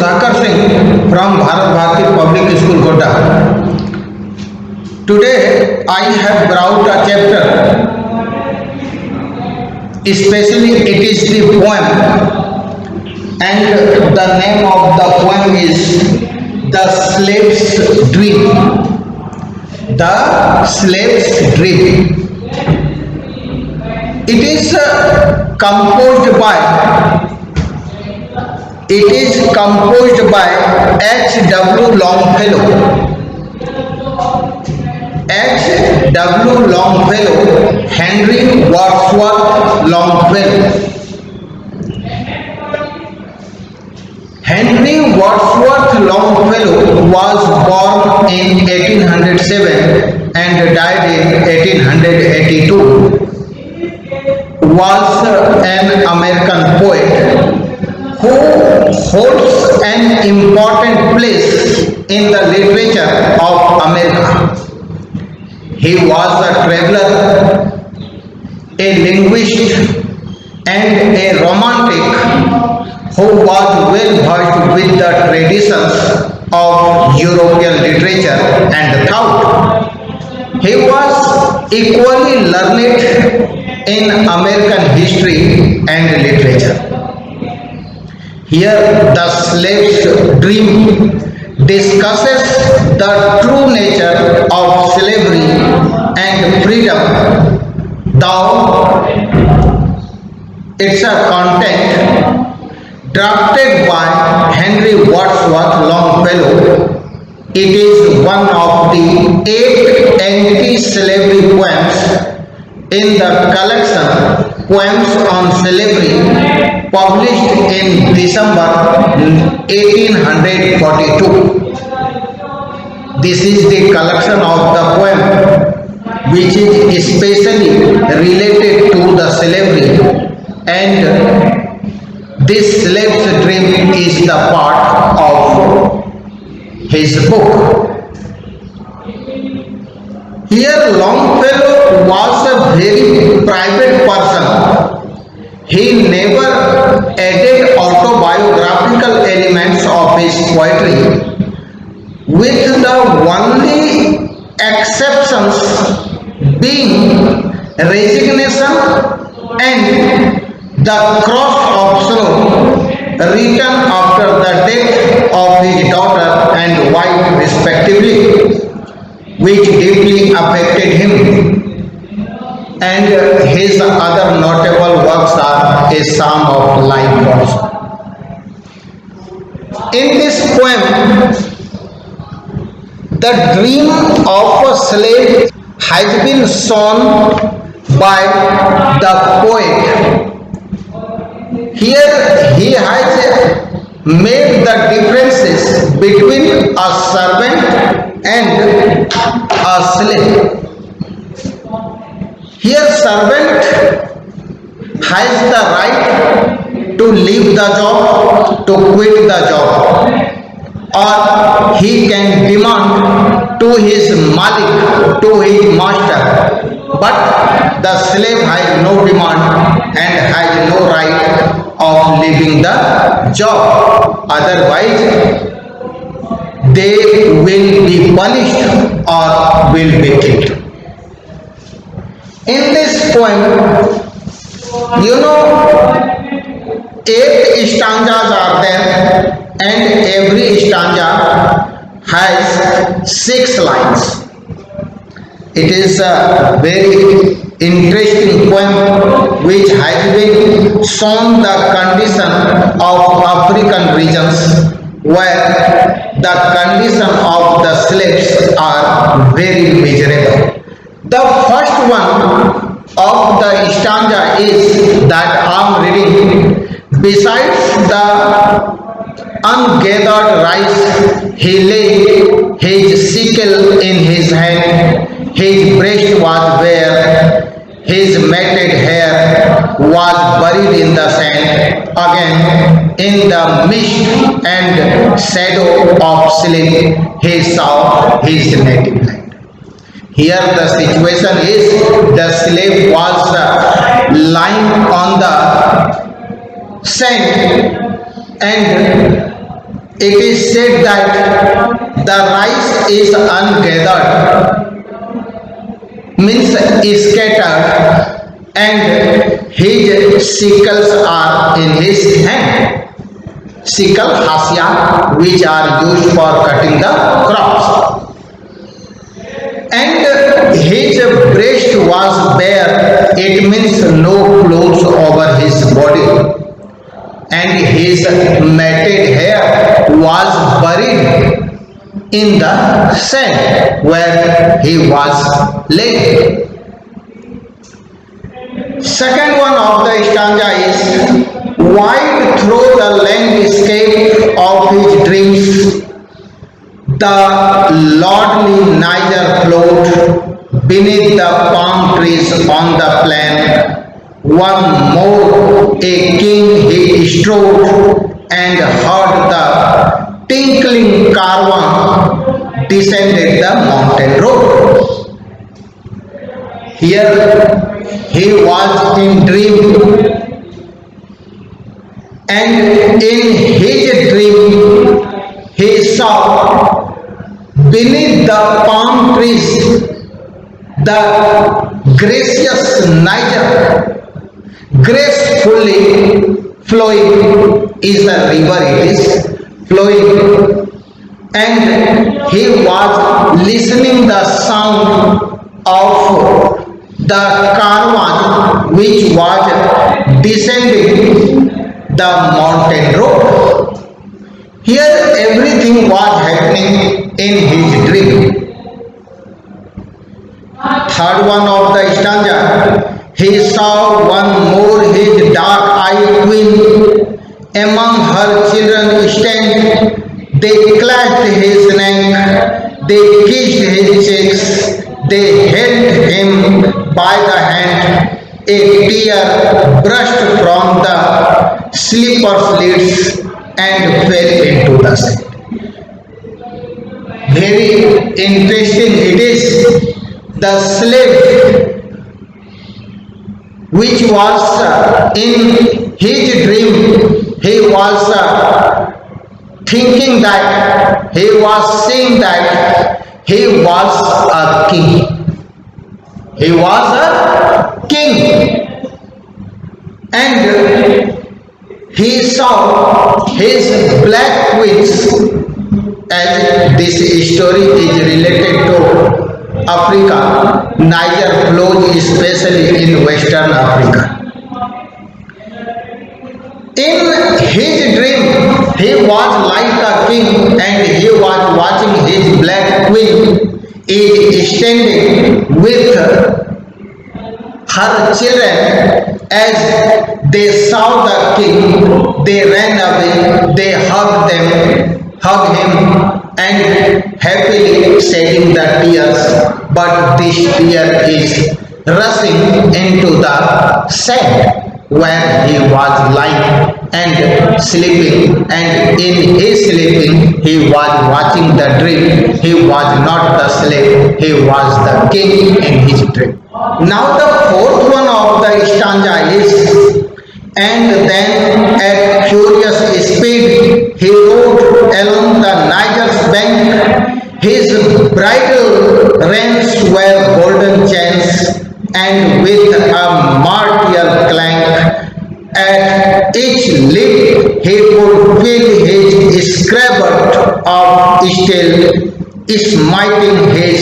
Sudhakar Singh from Bharat Bharati Public School, Godda. Today I have brought a chapter, especially it is the poem, and the name of the poem is The Slave's Dream. The Slave's Dream. It is composed by H.W. Longfellow. H.W. Longfellow, Henry Wadsworth Longfellow. Henry Wadsworth Longfellow was born in 1807 and died in 1882. Was an American poet who holds an important place in the literature of America. He was a traveler, a linguist, and a romantic who was well versed with the traditions of European literature and thought. He was equally learned in American history and literature. Here, The Slave's Dream discusses the true nature of slavery and freedom, though its content, drafted by Henry Wadsworth Longfellow, it is one of the 8 anti-slavery poems in the collection Poems on Slavery, published in December 1842. This is the collection of the poem which is especially related to the slavery, and this Slave's Dream is the part of his book. Here Longfellow was a very private person. He never added autobiographical elements of his poetry, with the only exceptions being resignation and the cross of snow, written after the death of his daughter and wife respectively, which deeply affected him. And his other notable works are A Psalm of Life also. In this poem, the dream of a slave has been shown by the poet. Here he has made the differences between a servant and a slave. Here servant has the right to leave the job, to quit the job, or he can demand to his malik, to his master. But the slave has no demand and has no right of leaving the job. Otherwise, they will be punished or will be killed. In this poem, 8 stanzas are there, and every stanza has 6 lines. It is a very interesting poem which has been shown the condition of African regions, where the condition of the slaves are very miserable. The first one of the stanza is that I am reading. Besides the ungathered rice, he laid his sickle in his hand, his breast was bare, his matted hair was buried in the sand. Again, in the mist and shadow of sleep, he saw his native land. Here the situation is the slave was lying on the sand, and it is said that the rice is ungathered, means scattered, and his sickles are in his hand. Sickle, hasya, which are used for cutting the crops. And his breast was bare, it means no clothes over his body. And his matted hair was buried in the sand where he was laid. Second one of the stanza is, wide through the landscape of his dreams, the lordly Niger flowed beneath the palm trees on the plain. One more a king he strode and heard the tinkling caravan descended the mountain road. Here he was in dream, and in his dream he saw beneath the palm trees the gracious Niger, gracefully flowing is the river, it is flowing, and he was listening the sound of the caravan which was descending the mountain road. Here everything was happening in his dream. Third one of the stanza, he saw one more his dark-eyed queen among her children stand. They clasped his neck, they kissed his cheeks, they held him by the hand. A tear brushed from the slipper's lids and fell into the sea. Very interesting it is. The slave which was in his dream, he was thinking that, he was saying that he was a king. He was a king, and he saw his black queens, as this story is related to Africa. Niger flows especially in Western Africa. In his dream, he was like a king, and he was watching his black queen is standing with her children. As they saw the king, they ran away, they hugged him, and happily shedding the tears. But this tear is rushing into the sand where he was lying and sleeping, and in his sleeping he was watching the dream. He was not the slave, he was the king in his dream. Now the fourth one of the stanza is, and then at furious speed he rode along the Niger's bank. His bridle reins were golden chains, and with a martial clank at each leap he could feel his scabbard of steel smiting his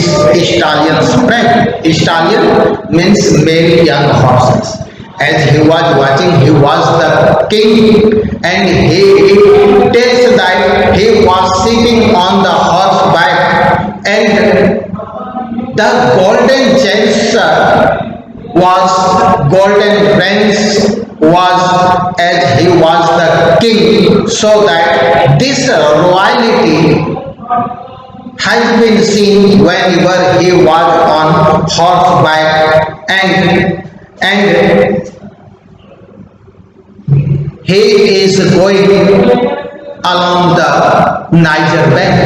stallion's friend. Stallion means many young horses. As he was watching, he was the king, and he tells that he was sitting on the horseback, and the golden chains was golden reins was as he was the king, so that this royalty has been seen whenever he was on horseback, and he is going along the Niger bank.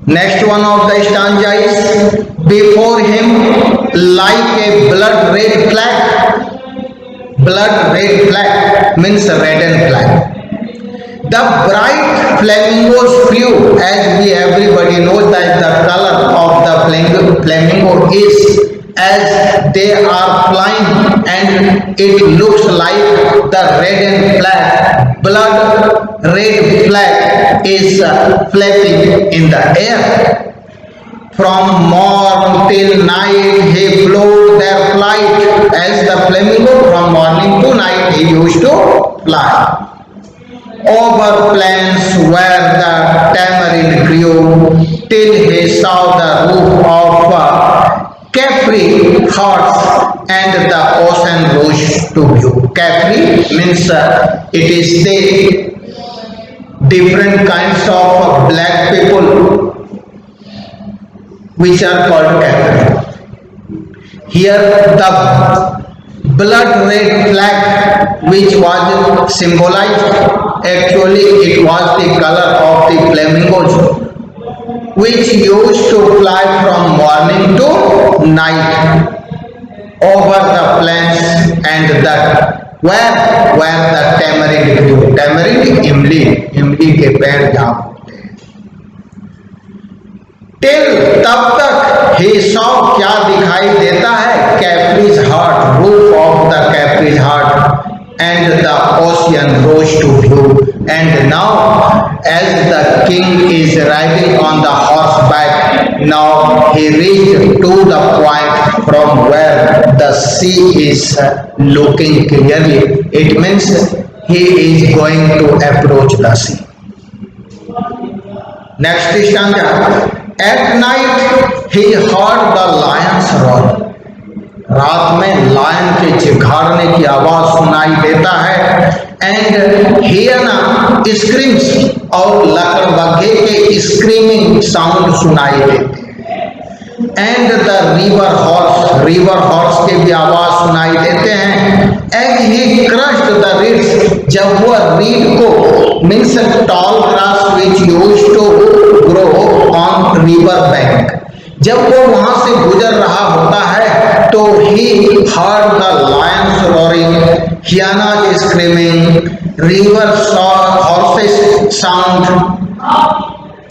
Next one of the stanza is, before him like a blood red flag means red and black. The bright flamingos flew, as we everybody knows that the color of the flamingo is as they are flying, and it looks like the red and black blood red flag is flapping in the air. From morn till night he flew their flight, as the flamingo from morning to night he used to fly. Over plains where the tamarind grew, till he saw the roof of Capri horse, and the ocean rose to view. Capri means it is the different kinds of black people which are called Capri. Here the blood red flag which was symbolized, actually it was the color of the flamingos which used to fly from morning to night over the plains and that where the tamarind grew. Tamarind इमली के पेड़ जहाँ होते हैं. Till तब तक he saw क्या दिखाई देता है, Capri's heart, roof of the Capri's heart, and the ocean rose to view. And now as the king is riding on the horseback, now he reached to the point from where the sea is looking clearly. It means he is going to approach the sea. Next stanza. At night he heard the lions roar. रात में lion के चिघाड़ने की आवाज सुनाई देता है. And हियना screams, और लकड़बग्घे के स्क्रीमिंग साउंड सुनाई देते हैं. एंड द रिवर हॉर्स के भी आवाज सुनाई देते हैं. As he crushed the reeds, जब वह रीड को means tall grass which used to grow on river bank, जब वो वहां से गुजर रहा होता है तो he heard the lions roaring, hyena screaming, river horses sound,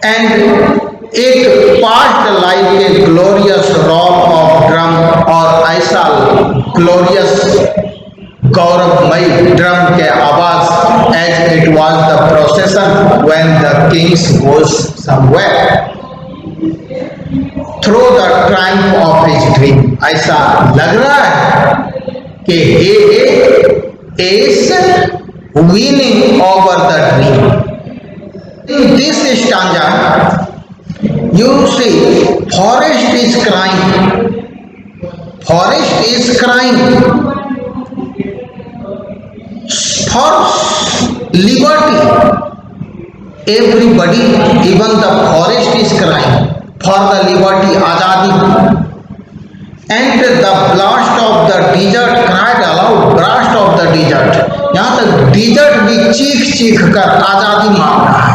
and एक past like a glorious rock of drum, और ऐसा ग्लोरियस गौरवमयी ड्रम के आवाज as it was the procession when the kings goes somewhere through the Triumph of his dream. ऐसा लग रहा है कि he is winning over the dream. In this stanza you see forest is crying for liberty. Everybody, even the forest is crying for the liberty, आजादी. And the blast of the desert cried aloud, blast of the desert. यहाँ तक desert भी चीख कर आजादी मांग रहा है.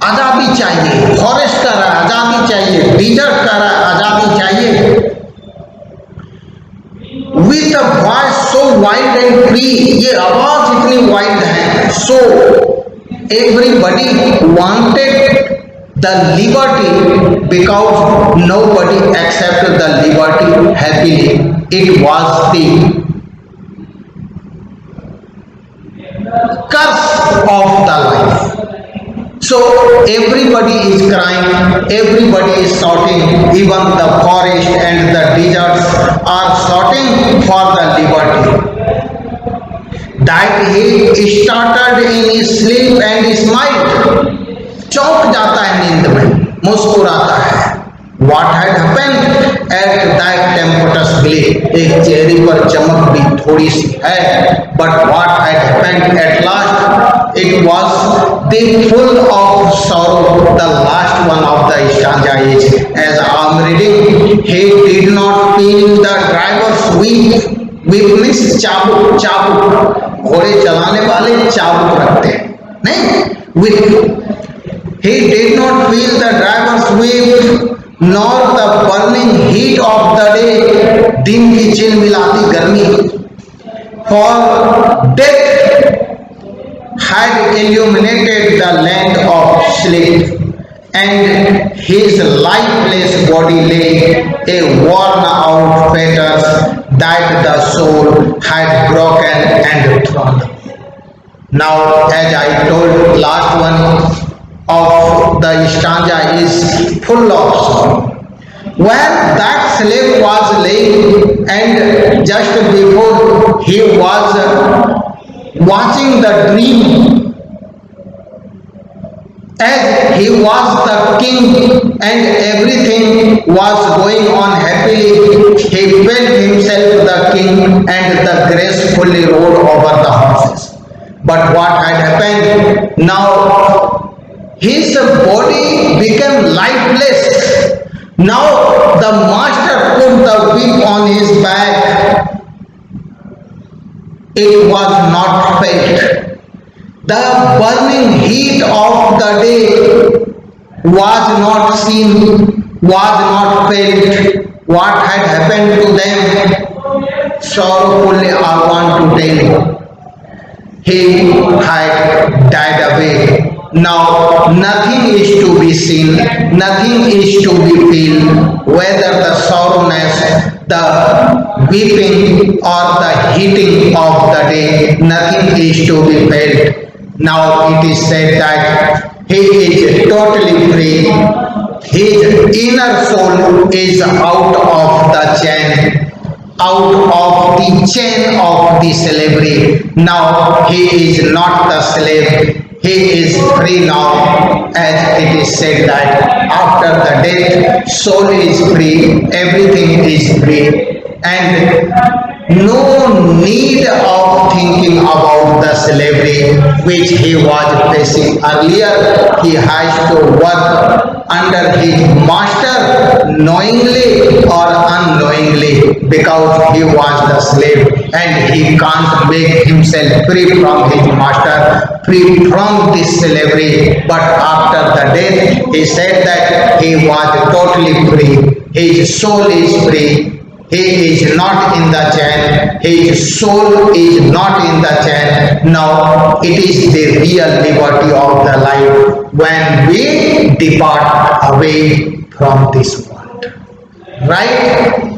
आजादी चाहिए. फॉरेस्ट कह रहा है आजादी चाहिए, desert कह रहा है आजादी चाहिए. With a voice so wild and free, ये आवाज इतनी वाइल्ड है. So everybody wanted the liberty because nobody accepted the liberty happily. It was the curse of the life. So everybody is crying, everybody is shouting, even the forest and the deserts are shouting for the liberty. That he started in his sleep and smiled. चौंक जाता है नींद में, मुस्कुराता है. What had happened at that tempestuous glee, एक चेहरे पर चमक भी थोड़ी सी है. But what had happened at last, it was the full of sorrow, the last one of the stanza is, as I am reading, he did not feel the driver's whip. Whip means चाबुक, घोड़े चलाने वाले चाबुक रखते हैं, नहीं, whip. He did not feel the driver's whip nor the burning heat of the day, दिन की चिलमिलाती गर्मी. For death had illuminated the land of sleep, and his lifeless body lay a worn out fetters that the soul had broken and thrown. Now, as I told, last one of the stanza is full of sorrow. Where that slave was laying, and just before he was watching the dream, as he was the king and everything was going on happily, he felt himself the king and the gracefully rode over the horses. But what had happened? Now his body became lifeless. Now the master put the whip on his back. It was not felt. The burning heat of the day was not seen, was not felt. What had happened to them? Sorrowfully I want to tell you. He had died away. Now nothing is to be seen, nothing is to be felt, whether the sorrowness, the weeping or the heating of the day, nothing is to be felt. Now it is said that he is totally free. His inner soul is out of the chain, out of the chain of the slavery. Now he is not the slave. He is free now, as it is said that after the death, soul is free, everything is free, and no need of thinking about the slavery which he was facing earlier. He has to work under his master knowingly or unknowingly, because he was the slave and he can't make himself free from his master, free from this slavery. But after the death, he said that he was totally free. His soul is free. He is not in the chain. His soul is not in the chain. Now it is the real liberty of the life when we depart away from this world. Right?